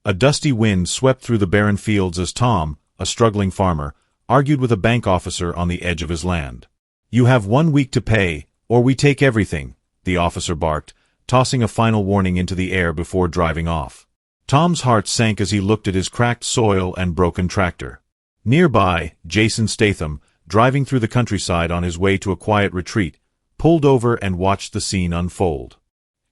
A dusty wind swept through the barren fields as Tom, a struggling farmer, argued with a bank officer on the edge of his land. "You have 1 week to pay, or we take everything," the officer barked, tossing a final warning into the air before driving off. Tom's heart sank as he looked at his cracked soil and broken tractor. Nearby, Jason Statham, driving through the countryside on his way to a quiet retreat, pulled over and watched the scene unfold.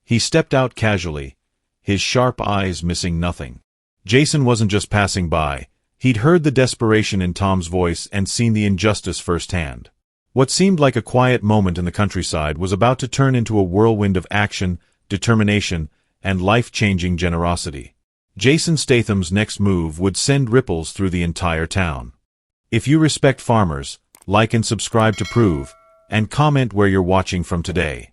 He stepped out casually, his sharp eyes missing nothing. Jason wasn't just passing by. He'd heard the desperation in Tom's voice and seen the injustice firsthand. What seemed like a quiet moment in the countryside was about to turn into a whirlwind of action, determination, and life-changing generosity. Jason Statham's next move would send ripples through the entire town. If you respect farmers, like and subscribe to prove, and comment where you're watching from today.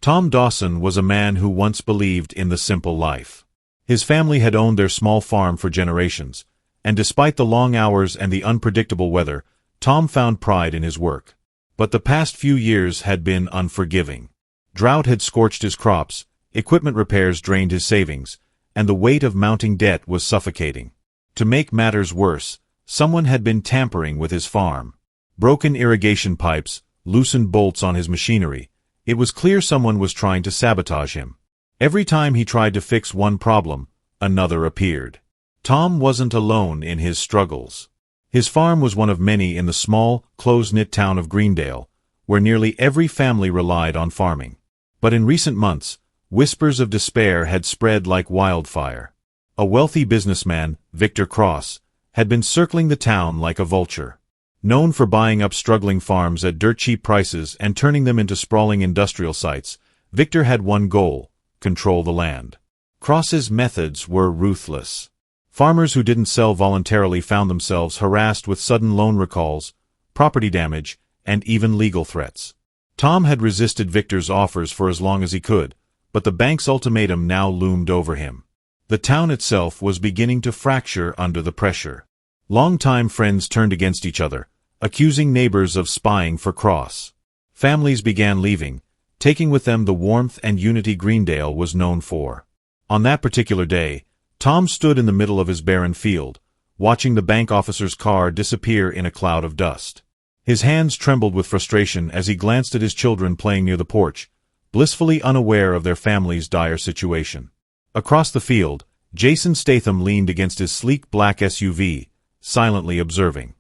Tom Dawson was a man who once believed in the simple life. His family had owned their small farm for generations, and despite the long hours and the unpredictable weather, Tom found pride in his work. But the past few years had been unforgiving. Drought had scorched his crops, equipment repairs drained his savings, and the weight of mounting debt was suffocating. To make matters worse, someone had been tampering with his farm. Broken irrigation pipes, loosened bolts on his machinery. It was clear someone was trying to sabotage him. Every time he tried to fix one problem, another appeared. Tom wasn't alone in his struggles. His farm was one of many in the small, close-knit town of Greendale, where nearly every family relied on farming. But in recent months, whispers of despair had spread like wildfire. A wealthy businessman, Victor Cross, had been circling the town like a vulture. Known for buying up struggling farms at dirt-cheap prices and turning them into sprawling industrial sites, Victor had one goal: control the land. Cross's methods were ruthless. Farmers who didn't sell voluntarily found themselves harassed with sudden loan recalls, property damage, and even legal threats. Tom had resisted Victor's offers for as long as he could, but the bank's ultimatum now loomed over him. The town itself was beginning to fracture under the pressure. Longtime friends turned against each other, accusing neighbors of spying for Cross. Families began leaving, taking with them the warmth and unity Greendale was known for. On that particular day, Tom stood in the middle of his barren field, watching the bank officer's car disappear in a cloud of dust. His hands trembled with frustration as he glanced at his children playing near the porch, blissfully unaware of their family's dire situation. Across the field, Jason Statham leaned against his sleek black SUV, silently observing.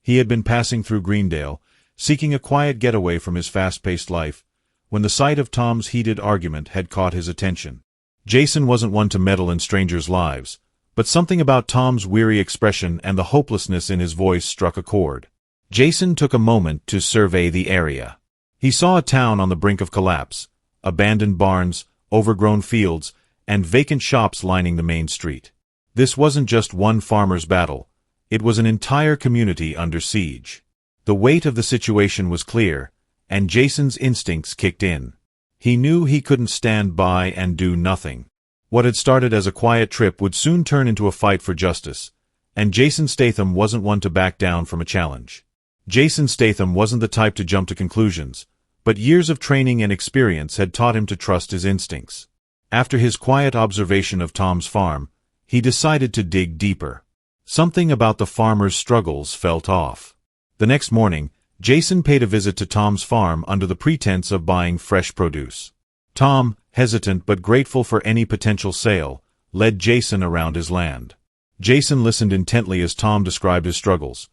He had been passing through Greendale, seeking a quiet getaway from his fast-paced life, when the sight of Tom's heated argument had caught his attention. Jason wasn't one to meddle in strangers' lives, but something about Tom's weary expression and the hopelessness in his voice struck a chord. Jason took a moment to survey the area. He saw a town on the brink of collapse, abandoned barns, overgrown fields, and vacant shops lining the main street. This wasn't just one farmer's battle. It was an entire community under siege. The weight of the situation was clear, and Jason's instincts kicked in. He knew he couldn't stand by and do nothing. What had started as a quiet trip would soon turn into a fight for justice, and Jason Statham wasn't one to back down from a challenge. Jason Statham wasn't the type to jump to conclusions, but years of training and experience had taught him to trust his instincts. After his quiet observation of Tom's farm, he decided to dig deeper. Something about the farmer's struggles felt off. The next morning, Jason paid a visit to Tom's farm under the pretense of buying fresh produce. Tom, hesitant but grateful for any potential sale, led Jason around his land. Jason listened intently as Tom described his struggles.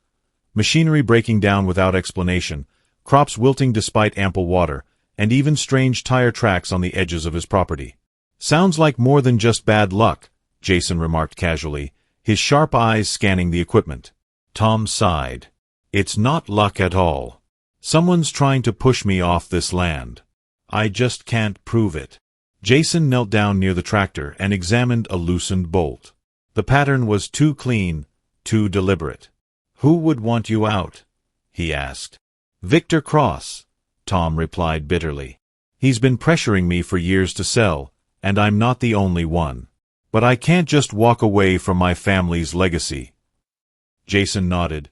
Machinery breaking down without explanation, crops wilting despite ample water, and even strange tire tracks on the edges of his property. "Sounds like more than just bad luck," Jason remarked casually, his sharp eyes scanning the equipment. Tom sighed. "It's not luck at all. Someone's trying to push me off this land. I just can't prove it." Jason knelt down near the tractor and examined a loosened bolt. The pattern was too clean, too deliberate. "Who would want you out?" he asked. "Victor Cross," Tom replied bitterly. "He's been pressuring me for years to sell, and I'm not the only one. But I can't just walk away from my family's legacy." Jason nodded,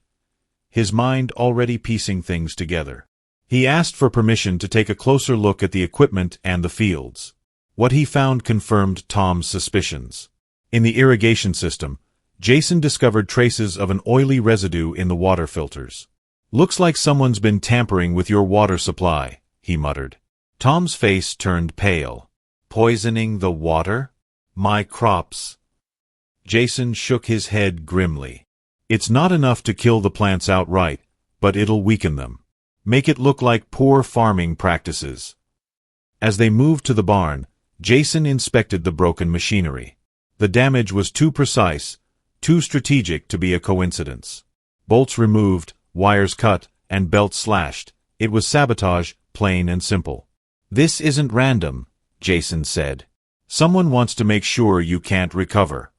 his mind already piecing things together. He asked for permission to take a closer look at the equipment and the fields. What he found confirmed Tom's suspicions. In the irrigation system, Jason discovered traces of an oily residue in the water filters. "Looks like someone's been tampering with your water supply," he muttered. Tom's face turned pale. "Poisoning the water? My crops?" Jason shook his head grimly. "It's not enough to kill the plants outright, but it'll weaken them. Make it look like poor farming practices." As they moved to the barn, Jason inspected the broken machinery. The damage was too precise, too strategic to be a coincidence. Bolts removed, wires cut, and belts slashed. It was sabotage, plain and simple. "This isn't random," Jason said. "Someone wants to make sure you can't recover."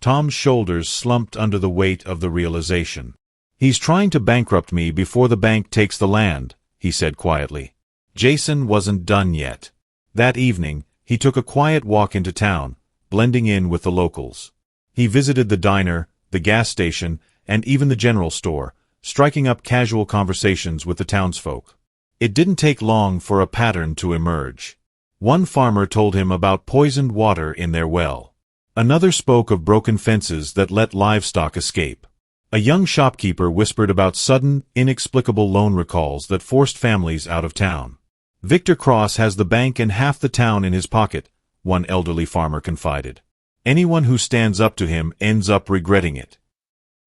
Tom's shoulders slumped under the weight of the realization. "He's trying to bankrupt me before the bank takes the land," he said quietly. Jason wasn't done yet. That evening, he took a quiet walk into town, blending in with the locals. He visited the diner, the gas station, and even the general store, striking up casual conversations with the townsfolk. It didn't take long for a pattern to emerge. One farmer told him about poisoned water in their well. Another spoke of broken fences that let livestock escape. A young shopkeeper whispered about sudden, inexplicable loan recalls that forced families out of town. "Victor Cross has the bank and half the town in his pocket," one elderly farmer confided. "Anyone who stands up to him ends up regretting it."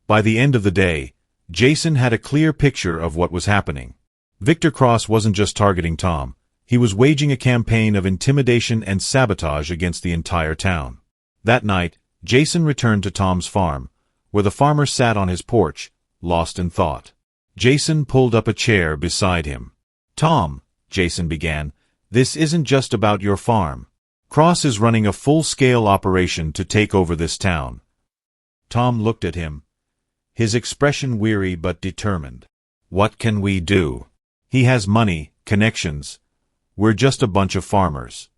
By the end of the day, Jason had a clear picture of what was happening. Victor Cross wasn't just targeting Tom. He was waging a campaign of intimidation and sabotage against the entire town. That night, Jason returned to Tom's farm, where the farmer sat on his porch, lost in thought. Jason pulled up a chair beside him. "Tom," Jason began, "this isn't just about your farm. Cross is running a full-scale operation to take over this town." Tom looked at him, his expression weary but determined. "What can we do? He has money, connections. We're just a bunch of farmers."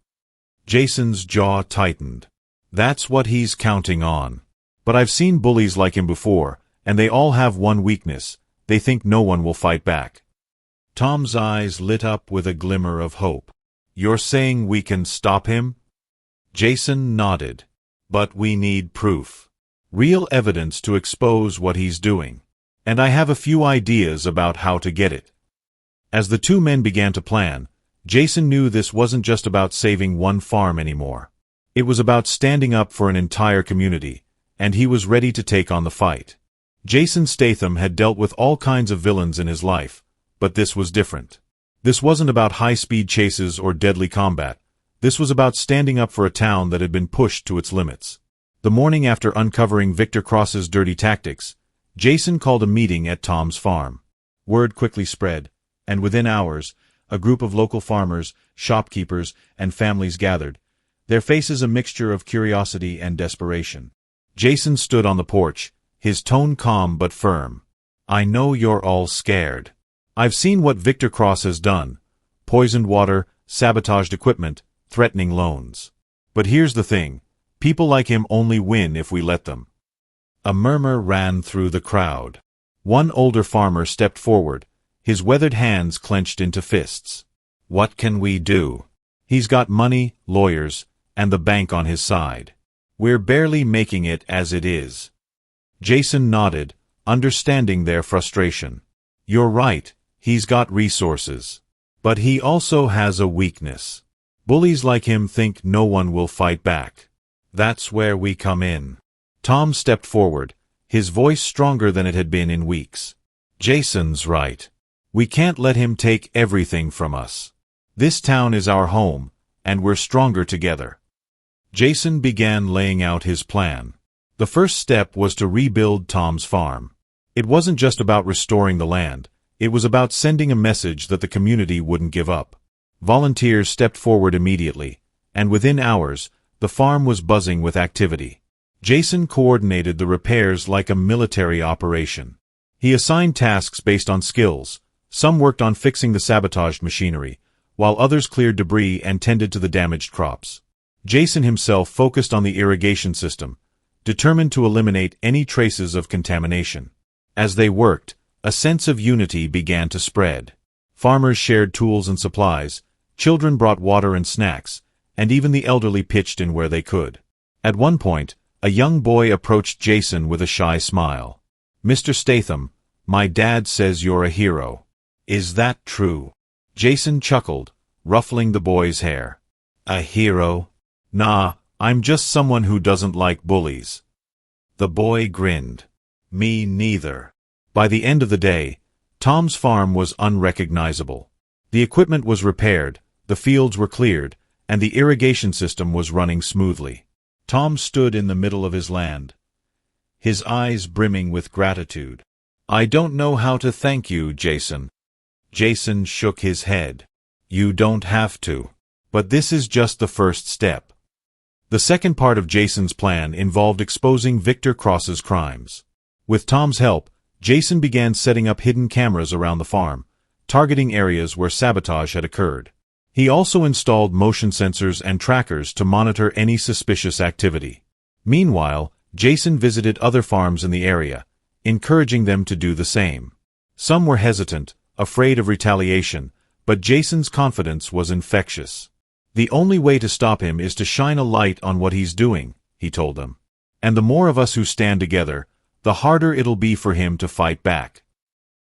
Jason's jaw tightened. "That's what he's counting on. But I've seen bullies like him before, and they all have one weakness: they think no one will fight back." Tom's eyes lit up with a glimmer of hope. "You're saying we can stop him?" Jason nodded. "But we need proof. Real evidence to expose what he's doing. And I have a few ideas about how to get it." As the two men began to plan, Jason knew this wasn't just about saving one farm anymore. It was about standing up for an entire community, and he was ready to take on the fight. Jason Statham had dealt with all kinds of villains in his life, but this was different. This wasn't about high-speed chases or deadly combat. This was about standing up for a town that had been pushed to its limits. The morning after uncovering Victor Cross's dirty tactics, Jason called a meeting at Tom's farm. Word quickly spread, and within hours, a group of local farmers, shopkeepers, and families gathered, their faces a mixture of curiosity and desperation. Jason stood on the porch, his tone calm but firm. "I know you're all scared. I've seen what Victor Cross has done: poisoned water, sabotaged equipment, threatening loans. But here's the thing: people like him only win if we let them." A murmur ran through the crowd. One older farmer stepped forward, his weathered hands clenched into fists. "What can we do? He's got money, lawyers, and the bank on his side. We're barely making it as it is." Jason nodded, understanding their frustration. "You're right, he's got resources. But he also has a weakness. Bullies like him think no one will fight back. That's where we come in." Tom stepped forward, his voice stronger than it had been in weeks. "Jason's right. We can't let him take everything from us. This town is our home, and we're stronger together." Jason began laying out his plan. The first step was to rebuild Tom's farm. It wasn't just about restoring the land. It was about sending a message that the community wouldn't give up. Volunteers stepped forward immediately, and within hours, the farm was buzzing with activity. Jason coordinated the repairs like a military operation. He assigned tasks based on skills. Some worked on fixing the sabotaged machinery, while others cleared debris and tended to the damaged crops. Jason himself focused on the irrigation system, determined to eliminate any traces of contamination. As they worked, a sense of unity began to spread. Farmers shared tools and supplies, children brought water and snacks, and even the elderly pitched in where they could. At one point, a young boy approached Jason with a shy smile. "Mr. Statham, my dad says you're a hero. Is that true?" Jason chuckled, ruffling the boy's hair. "A hero? Nah, I'm just someone who doesn't like bullies." The boy grinned. "Me neither." By the end of the day, Tom's farm was unrecognizable. The equipment was repaired, the fields were cleared, and the irrigation system was running smoothly. Tom stood in the middle of his land, his eyes brimming with gratitude. "I don't know how to thank you, Jason." Jason shook his head. "You don't have to. But this is just the first step." The second part of Jason's plan involved exposing Victor Cross's crimes. With Tom's help, Jason began setting up hidden cameras around the farm, targeting areas where sabotage had occurred. He also installed motion sensors and trackers to monitor any suspicious activity. Meanwhile, Jason visited other farms in the area, encouraging them to do the same. Some were hesitant, afraid of retaliation, but Jason's confidence was infectious. "The only way to stop him is to shine a light on what he's doing," he told them. "And the more of us who stand together, the harder it'll be for him to fight back."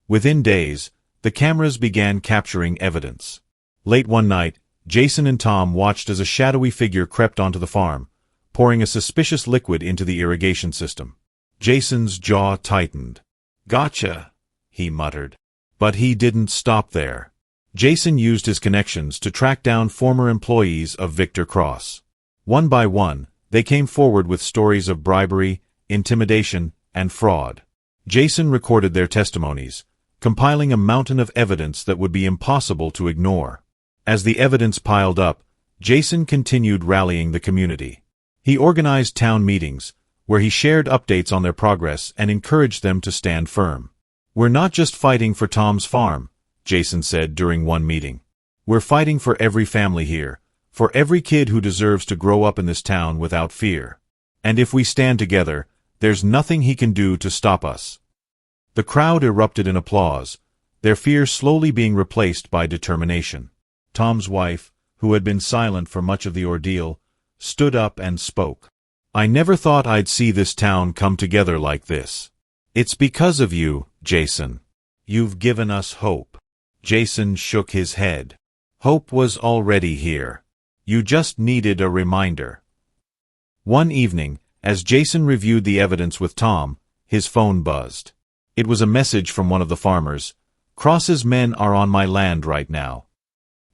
Within days, the cameras began capturing evidence. Late one night, Jason and Tom watched as a shadowy figure crept onto the farm, pouring a suspicious liquid into the irrigation system. Jason's jaw tightened. "Gotcha," he muttered. But he didn't stop there. Jason used his connections to track down former employees of Victor Cross. One by one, they came forward with stories of bribery, intimidation, and fraud. Jason recorded their testimonies, compiling a mountain of evidence that would be impossible to ignore. As the evidence piled up, Jason continued rallying the community. He organized town meetings, where he shared updates on their progress and encouraged them to stand firm. "We're not just fighting for Tom's farm," Jason said during one meeting. "We're fighting for every family here, for every kid who deserves to grow up in this town without fear. And if we stand together, there's nothing he can do to stop us." The crowd erupted in applause, their fear slowly being replaced by determination. Tom's wife, who had been silent for much of the ordeal, stood up and spoke. "I never thought I'd see this town come together like this. It's because of you, Jason. You've given us hope." Jason shook his head. "Hope was already here. You just needed a reminder." One evening, as Jason reviewed the evidence with Tom, his phone buzzed. It was a message from one of the farmers. "Cross's men are on my land right now."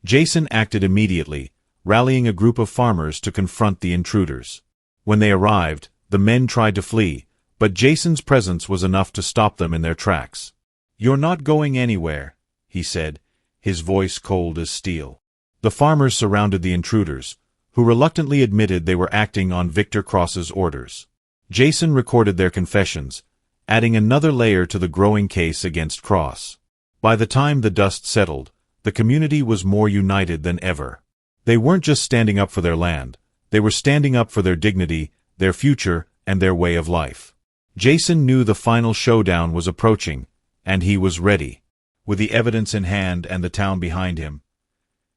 Jason acted immediately, rallying a group of farmers to confront the intruders. When they arrived, the men tried to flee, but Jason's presence was enough to stop them in their tracks. "You're not going anywhere," he said, his voice cold as steel. The farmers surrounded the intruders, who reluctantly admitted they were acting on Victor Cross's orders. Jason recorded their confessions, adding another layer to the growing case against Cross. By the time the dust settled, the community was more united than ever. They weren't just standing up for their land, they were standing up for their dignity, their future, and their way of life. Jason knew the final showdown was approaching, and he was ready. With the evidence in hand and the town behind him,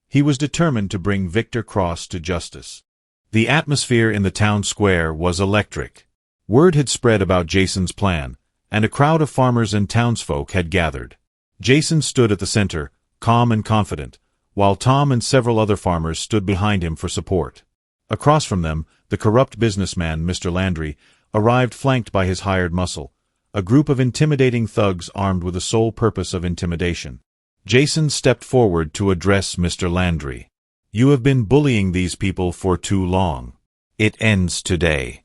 he was determined to bring Victor Cross to justice. The atmosphere in the town square was electric. Word had spread about Jason's plan, and a crowd of farmers and townsfolk had gathered. Jason stood at the center, calm and confident, while Tom and several other farmers stood behind him for support. Across from them, the corrupt businessman, Mr. Landry, arrived flanked by his hired muscle, a group of intimidating thugs armed with the sole purpose of intimidation. Jason stepped forward to address Mr. Landry. "You have been bullying these people for too long. It ends today."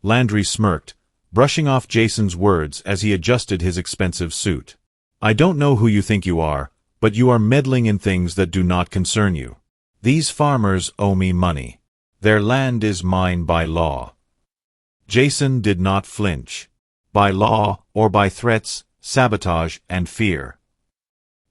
Landry smirked, brushing off Jason's words as he adjusted his expensive suit. "I don't know who you think you are, but you are meddling in things that do not concern you. These farmers owe me money. Their land is mine by law." Jason did not flinch. By law, or by threats, sabotage, and fear.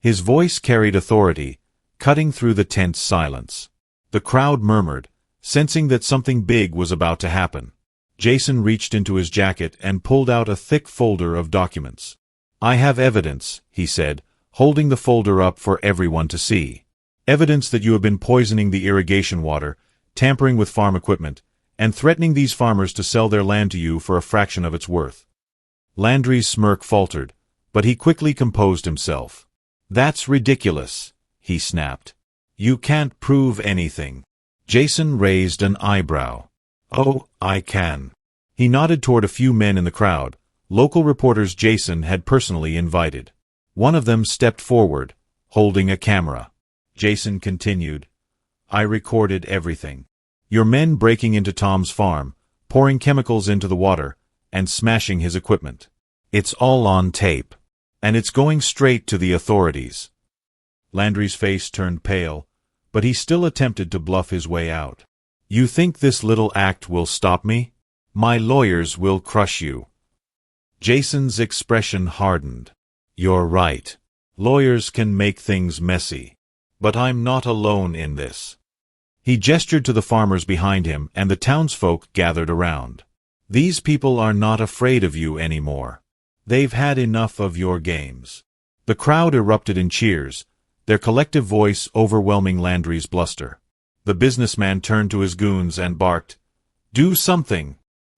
His voice carried authority, cutting through the tense silence. The crowd murmured, sensing that something big was about to happen. Jason reached into his jacket and pulled out a thick folder of documents. "I have evidence," he said, holding the folder up for everyone to see. "Evidence that you have been poisoning the irrigation water, tampering with farm equipment, and threatening these farmers to sell their land to you for a fraction of its worth. Landry's smirk faltered, but he quickly composed himself. "That's ridiculous," he snapped. "You can't prove anything." Jason raised an eyebrow. "Oh, I can." He nodded toward a few men in the crowd, local reporters Jason had personally invited. One of them stepped forward, holding a camera. Jason continued, "I recorded everything. Your men breaking into Tom's farm, pouring chemicals into the water, and smashing his equipment. It's all on tape. And it's going straight to the authorities." Landry's face turned pale, but he still attempted to bluff his way out. "You think this little act will stop me? My lawyers will crush you." Jason's expression hardened. "You're right. Lawyers can make things messy. But I'm not alone in this." He gestured to the farmers behind him, and the townsfolk gathered around. "These people are not afraid of you anymore. They've had enough of your games." The crowd erupted in cheers, their collective voice overwhelming Landry's bluster. The businessman turned to his goons and barked, "Do something!"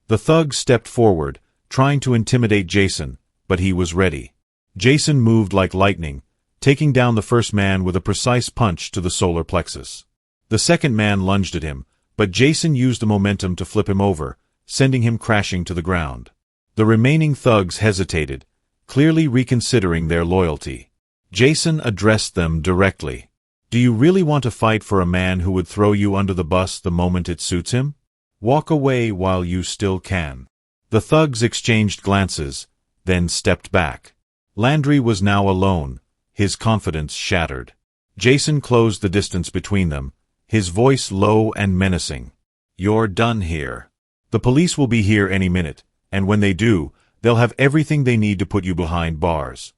The thugs stepped forward, trying to intimidate Jason, but he was ready. Jason moved like lightning, taking down the first man with a precise punch to the solar plexus. The second man lunged at him, but Jason used the momentum to flip him over, sending him crashing to the ground. The remaining thugs hesitated, clearly reconsidering their loyalty. Jason addressed them directly. "Do you really want to fight for a man who would throw you under the bus the moment it suits him? Walk away while you still can." The thugs exchanged glances, then stepped back. Landry was now alone, his confidence shattered. Jason closed the distance between them, his voice low and menacing. "You're done here. The police will be here any minute, and when they do, they'll have everything they need to put you behind bars."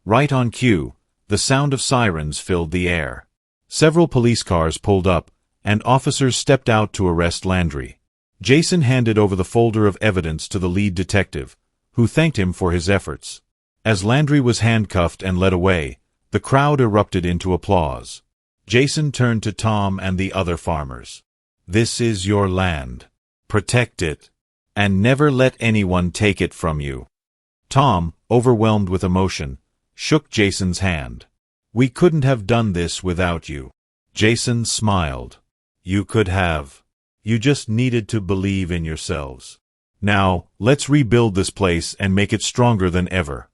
Right on cue, the sound of sirens filled the air. Several police cars pulled up, and officers stepped out to arrest Landry. Jason handed over the folder of evidence to the lead detective, who thanked him for his efforts. As Landry was handcuffed and led away, the crowd erupted into applause. Jason turned to Tom and the other farmers. "This is your land. Protect it, and never let anyone take it from you." Tom, overwhelmed with emotion, shook Jason's hand. "We couldn't have done this without you." Jason smiled. "You could have. You just needed to believe in yourselves. Now, let's rebuild this place and make it stronger than ever."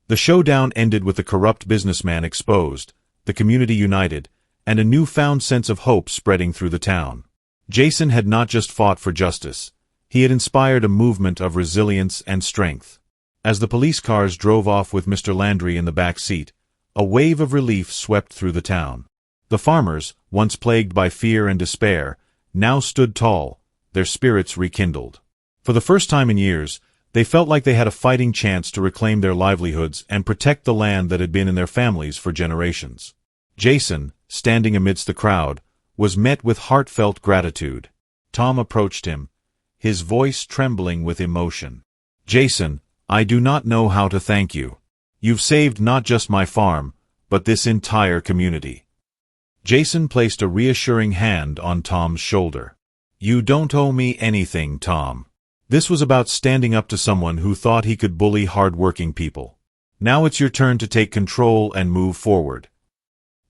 The showdown ended with the corrupt businessman exposed, the community united, and a newfound sense of hope spreading through the town. Jason had not just fought for justice. He had inspired a movement of resilience and strength. As the police cars drove off with Mr. Landry in the back seat, a wave of relief swept through the town. The farmers, once plagued by fear and despair, now stood tall, their spirits rekindled. For the first time in years, they felt like they had a fighting chance to reclaim their livelihoods and protect the land that had been in their families for generations. Jason, standing amidst the crowd, was met with heartfelt gratitude. Tom approached him, his voice trembling with emotion. "Jason, I do not know how to thank you. You've saved not just my farm, but this entire community." Jason placed a reassuring hand on Tom's shoulder. "You don't owe me anything, Tom. This was about standing up to someone who thought he could bully hard-working people. Now it's your turn to take control and move forward."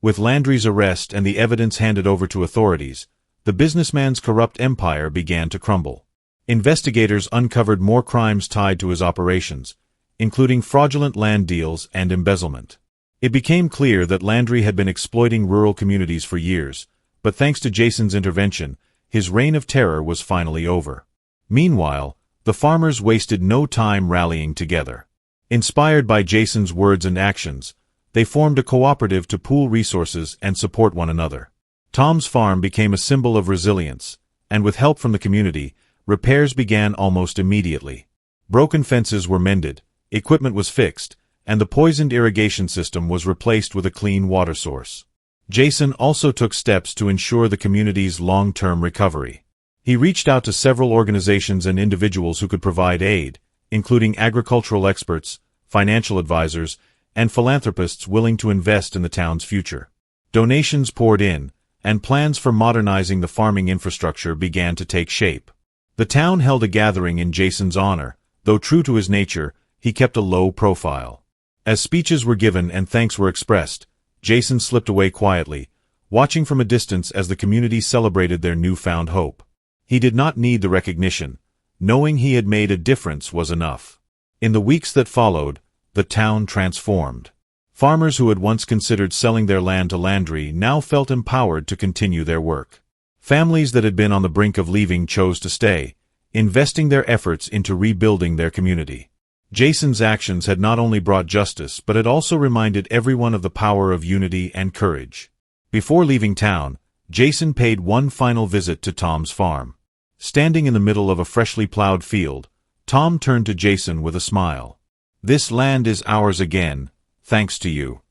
With Landry's arrest and the evidence handed over to authorities, the businessman's corrupt empire began to crumble. Investigators uncovered more crimes tied to his operations, including fraudulent land deals and embezzlement. It became clear that Landry had been exploiting rural communities for years, but thanks to Jason's intervention, his reign of terror was finally over. Meanwhile, the farmers wasted no time rallying together. Inspired by Jason's words and actions, they formed a cooperative to pool resources and support one another. Tom's farm became a symbol of resilience, and with help from the community, repairs began almost immediately. Broken fences were mended, equipment was fixed, and the poisoned irrigation system was replaced with a clean water source. Jason also took steps to ensure the community's long-term recovery. He reached out to several organizations and individuals who could provide aid, including agricultural experts, financial advisors, and philanthropists willing to invest in the town's future. Donations poured in, and plans for modernizing the farming infrastructure began to take shape. The town held a gathering in Jason's honor, though true to his nature, he kept a low profile. As speeches were given and thanks were expressed, Jason slipped away quietly, watching from a distance as the community celebrated their newfound hope. He did not need the recognition. Knowing he had made a difference was enough. In the weeks that followed, the town transformed. Farmers who had once considered selling their land to Landry now felt empowered to continue their work. Families that had been on the brink of leaving chose to stay, investing their efforts into rebuilding their community. Jason's actions had not only brought justice but had also reminded everyone of the power of unity and courage. Before leaving town, Jason paid one final visit to Tom's farm. Standing in the middle of a freshly plowed field, Tom turned to Jason with a smile. "This land is ours again, thanks to you."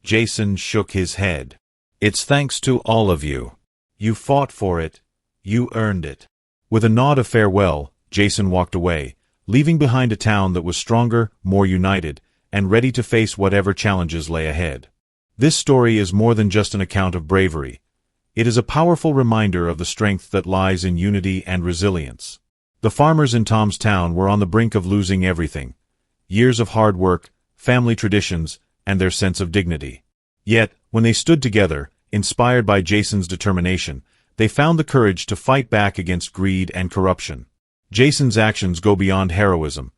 Jason shook his head. "It's thanks to all of you. You fought for it. You earned it." With a nod of farewell, Jason walked away, leaving behind a town that was stronger, more united, and ready to face whatever challenges lay ahead. This story is more than just an account of bravery. It is a powerful reminder of the strength that lies in unity and resilience. The farmers in Tom's town were on the brink of losing everything: years of hard work, family traditions, and their sense of dignity. Yet, when they stood together, inspired by Jason's determination, they found the courage to fight back against greed and corruption. Jason's actions go beyond heroism.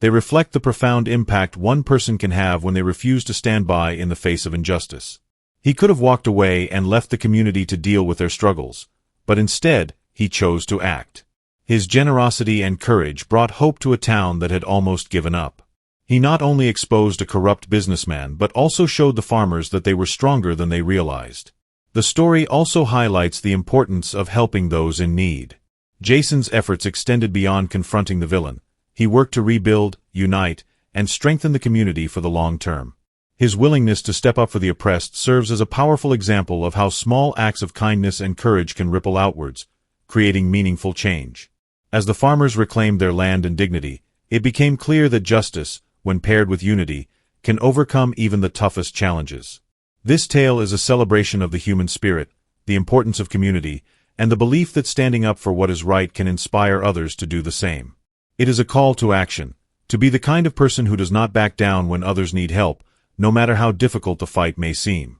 They reflect the profound impact one person can have when they refuse to stand by in the face of injustice. He could have walked away and left the community to deal with their struggles, but instead, he chose to act. His generosity and courage brought hope to a town that had almost given up. He not only exposed a corrupt businessman but also showed the farmers that they were stronger than they realized. The story also highlights the importance of helping those in need. Jason's efforts extended beyond confronting the villain. He worked to rebuild, unite, and strengthen the community for the long term. His willingness to step up for the oppressed serves as a powerful example of how small acts of kindness and courage can ripple outwards, creating meaningful change. As the farmers reclaimed their land and dignity, it became clear that justice, when paired with unity, can overcome even the toughest challenges. This tale is a celebration of the human spirit, the importance of community, and the belief that standing up for what is right can inspire others to do the same. It is a call to action, to be the kind of person who does not back down when others need help, no matter how difficult the fight may seem.